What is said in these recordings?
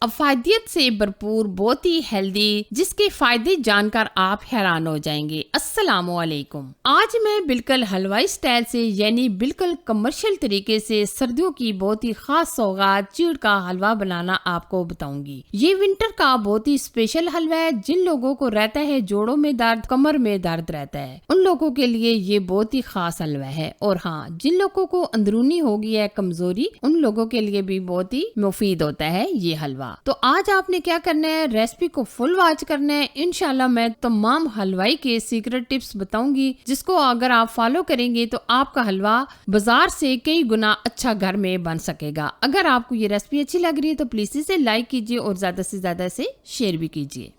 अफादियत से भरपूर, बहुत ही हेल्दी, जिसके फायदे जानकर आप हैरान हो जाएंगे। अस्सलामु अलैकुम। आज मैं बिल्कुल हलवाई स्टाइल से यानी बिल्कुल कमर्शियल तरीके से सर्दियों की बहुत ही खास सौगात चीड़ का हलवा बनाना आपको बताऊंगी। ये विंटर का बहुत ही स्पेशल हलवा है। जिन लोगों को रहता है जोड़ों में दर्द, कमर में दर्द रहता है, उन लोगों के लिए ये बहुत ही खास हलवा है। और हाँ, जिन लोगों को अंदरूनी हो गई है कमजोरी, उन लोगों के लिए भी बहुत ही मुफीद होता है ये हलवा। तो आज आपने क्या करना है, रेसिपी को फुल वॉच करना है। इंशाल्लाह मैं तमाम हलवाई के सीक्रेट टिप्स बताऊंगी, जिसको अगर आप फॉलो करेंगे तो आपका हलवा बाजार से कई गुना अच्छा घर में बन सकेगा। अगर आपको ये रेसिपी अच्छी लग रही है तो प्लीज इसे लाइक कीजिए और ज्यादा से ज्यादा इसे शेयर भी कीजिए।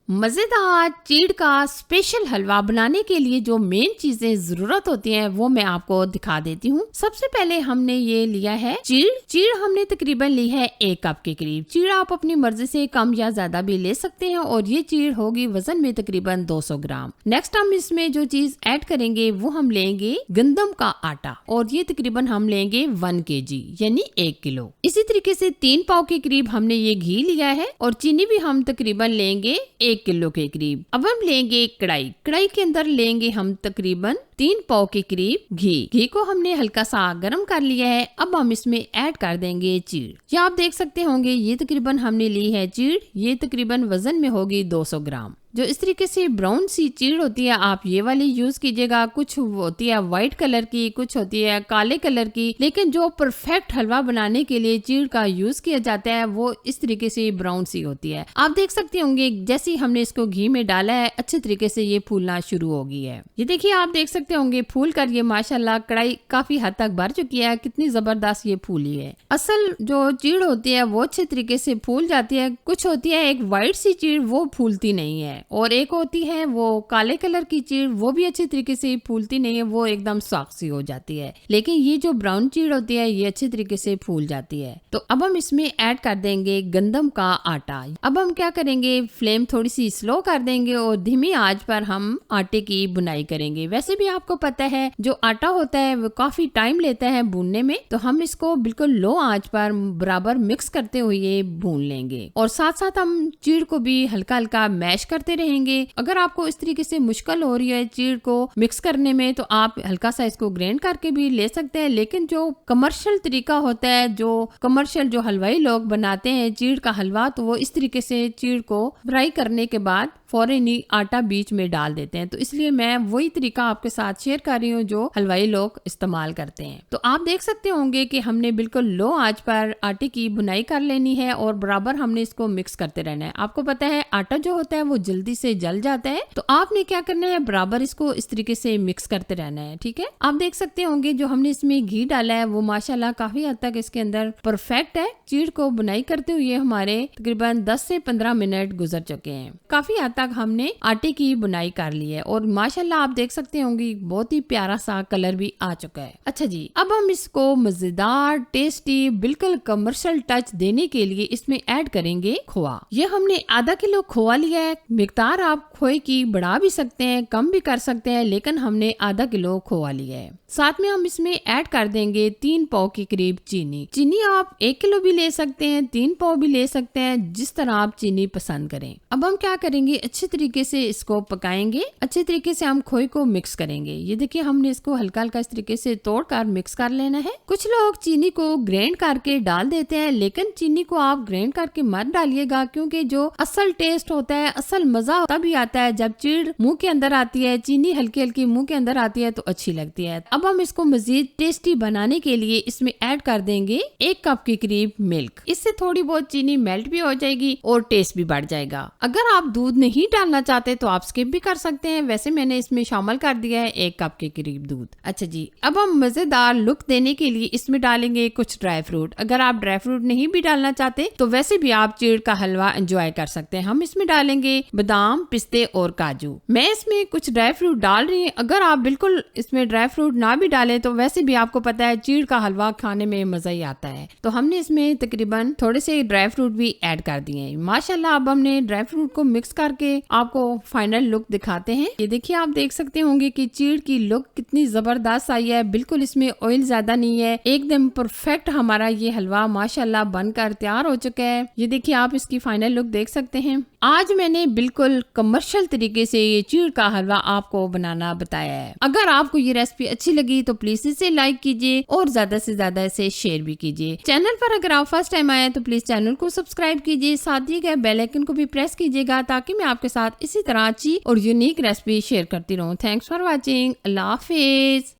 मजेदार चीड़ का स्पेशल हलवा बनाने के लिए जो मेन चीजें जरूरत होती हैं वो मैं आपको दिखा देती हूँ। सबसे पहले हमने ये लिया है चीड़ हमने तकरीबन ली है 1 कप के करीब। चीड़ आप अपनी मर्जी से कम या ज्यादा भी ले सकते हैं और ये चीड़ होगी वजन में तकरीबन 200 ग्राम। नेक्स्ट हम इसमें जो चीज ऐड करेंगे वो हम लेंगे गंदम का आटा और ये तकरीबन हम लेंगे 1 kg यानी 1 किलो। इसी तरीके से 3 पाव के करीब हमने ये घी लिया है और चीनी भी हम तकरीबन लेंगे 1 किलो के करीब। अब हम लेंगे कढ़ाई के अंदर लेंगे हम तकरीबन 3 पाव के करीब घी को हमने हल्का सा गर्म कर लिया है। अब हम इसमें ऐड कर देंगे चीड़। या आप देख सकते होंगे ये तकरीबन हमने ली है चीड़, ये तकरीबन वजन में होगी 200 ग्राम। जो इस तरीके से ब्राउन सी चीड़ होती है आप ये वाली यूज कीजिएगा। कुछ होती है व्हाइट कलर की, कुछ होती है काले कलर की, लेकिन जो परफेक्ट हलवा बनाने के लिए चीड़ का यूज किया जाता है वो इस तरीके से ब्राउन सी होती है। आप देख सकते होंगे जैसे ही हमने इसको घी में डाला है अच्छे तरीके से ये फूलना शुरू हो गई है। ये देखिए आप देख सकते होंगे फूल कर ये माशाल्लाह कढ़ाई काफी हद तक भर चुकी है। कितनी जबरदस्त ये फूली है। असल जो चीड़ होती है वो अच्छे तरीके से फूल जाती है। कुछ होती है एक व्हाइट सी चीड़, वो फूलती नहीं है, और एक होती है वो काले कलर की चीड़, वो भी अच्छे तरीके से फूलती नहीं है, वो एकदम सॉफ्ट सी हो जाती है। लेकिन ये जो ब्राउन चीड़ होती है ये अच्छे तरीके से फूल जाती है। तो अब हम इसमें ऐड कर देंगे गंदम का आटा। अब हम क्या करेंगे, फ्लेम थोड़ी सी स्लो कर देंगे और धीमी आंच पर हम आटे की बुनाई करेंगे। वैसे भी आपको पता है जो आटा होता है वो काफी टाइम लेता है भूनने में, तो हम इसको बिल्कुल लो आंच पर बराबर मिक्स करते हुए भून लेंगे और साथ साथ हम चीड़ को भी हल्का हल्का मैश करते रहेंगे। अगर आपको इस तरीके से मुश्किल हो रही है चीड़ को मिक्स करने में तो आप हल्का सा इसको ग्राइंड करके भी ले सकते हैं। लेकिन जो कमर्शियल तरीका होता है, जो कमर्शियल जो हलवाई लोग बनाते हैं चीड़ का हलवा, तो वो इस तरीके से चीड़ को फ्राई करने के बाद फौरन ही आटा बीच में डाल देते हैं। तो इसलिए मैं वही तरीका आपके साथ शेयर कर रही हूँ जो हलवाई लोग इस्तेमाल करते हैं। तो आप देख सकते होंगे कि हमने बिल्कुल लो आंच पर आटे की बुनाई कर लेनी है और बराबर हमने इसको मिक्स करते रहना है। आपको पता है आटा जो होता है वो जल्दी से जल जाता है, तो आपने क्या करना है, बराबर इसको इस तरीके से मिक्स करते रहना है। ठीक है, आप देख सकते होंगे जो हमने इसमें घी डाला है वो माशाल्लाह काफी हद तक इसके अंदर परफेक्ट है। चीड़ को बुनाई करते हुए हमारे तकरीबन 10 से 15 मिनट गुजर चुके हैं। काफी हद तक हमने आटे की बुनाई कर ली है और माशाल्लाह आप देख सकते होंगे बहुत ही प्यारा सा कलर भी आ चुका है। अच्छा जी, अब हम इसको मजेदार, टेस्टी, बिल्कुल कमर्शियल टच देने के लिए इसमें ऐड करेंगे खोआ। ये हमने आधा किलो खोआ लिया है। मिकदार आप खोए की बढ़ा भी सकते हैं, कम भी कर सकते हैं, लेकिन हमने आधा किलो खोआ लिया है। साथ में हम इसमें ऐड कर देंगे 3 पाव के करीब चीनी आप 1 किलो भी ले सकते हैं, 3 पाव भी ले सकते हैं, जिस तरह आप चीनी पसंद करें। अब हम क्या करेंगे, अच्छे तरीके से इसको पकाएंगे। अच्छे तरीके से हम खोए को मिक्स करेंगे। ये देखिए हमने इसको हल्का हल्का इस तरीके से तोड़कर मिक्स कर लेना है। कुछ लोग चीनी को ग्राइंड करके डाल देते हैं, लेकिन चीनी को आप ग्राइंड करके मत डालिएगा, क्योंकि जो असल टेस्ट होता है, असल मजा तभी आता है जब चीड़ मुंह के अंदर आती है, चीनी हल्की हल्की मुंह के अंदर आती है तो अच्छी लगती है। अब हम इसको मजीद टेस्टी बनाने के लिए इसमें ऐड कर देंगे 1 कप के करीब मिल्क। इससे थोड़ी बहुत चीनी मेल्ट भी हो जाएगी और टेस्ट भी बढ़ जाएगा। अगर आप दूध नहीं डालना चाहते तो आप स्किप भी कर सकते हैं। वैसे मैंने इसमें शामिल कर दिया है 1 कप के करीब दूध। अच्छा जी, अब हम मजेदार लुक देने के लिए इसमें डालेंगे कुछ ड्राई फ्रूट। अगर आप ड्राई फ्रूट नहीं भी डालना चाहते तो वैसे भी आप चीड़ का हलवा एंजॉय कर सकते हैं। हम इसमें डालेंगे बादाम, पिस्ते और काजू। मैं इसमें कुछ ड्राई फ्रूट डाल रही हूँ। अगर आप बिल्कुल इसमें ड्राई फ्रूट ना भी डालें तो वैसे भी आपको पता है चीड़ का हलवा खाने में मजा ही आता है। तो हमने इसमें तकरीबन थोड़े से ड्राई फ्रूट भी ऐड कर दिए हैं। माशाल्लाह अब हमने ड्राई फ्रूट को मिक्स करके आपको फाइनल लुक दिखाते हैं। ये देखिए, आप देख सकते होंगे कि चीड़ की लुक कितनी जबरदस्त आई है। बिल्कुल इसमें ऑयल ज्यादा नहीं है, एकदम परफेक्ट हमारा ये हलवा माशाल्लाह बनकर तैयार हो चुका है। ये देखिए, आप इसकी फाइनल लुक देख सकते हैं। आज मैंने बिल्कुल कमर्शियल तरीके से ये चीड़ का हलवा आपको बनाना बताया है। अगर आपको ये रेसिपी अच्छी लगी तो प्लीज इसे लाइक कीजिए और ज्यादा से ज्यादा इसे शेयर भी कीजिए। चैनल पर अगर आप फर्स्ट टाइम आए तो प्लीज चैनल को सब्सक्राइब कीजिए, साथ दिए गए बेल आइकन को भी प्रेस कीजिएगा ताकि मैं आपके साथ इसी तरह अच्छी और यूनिक रेसिपी शेयर करती रहूं। Thanks for watching. Allah Hafiz.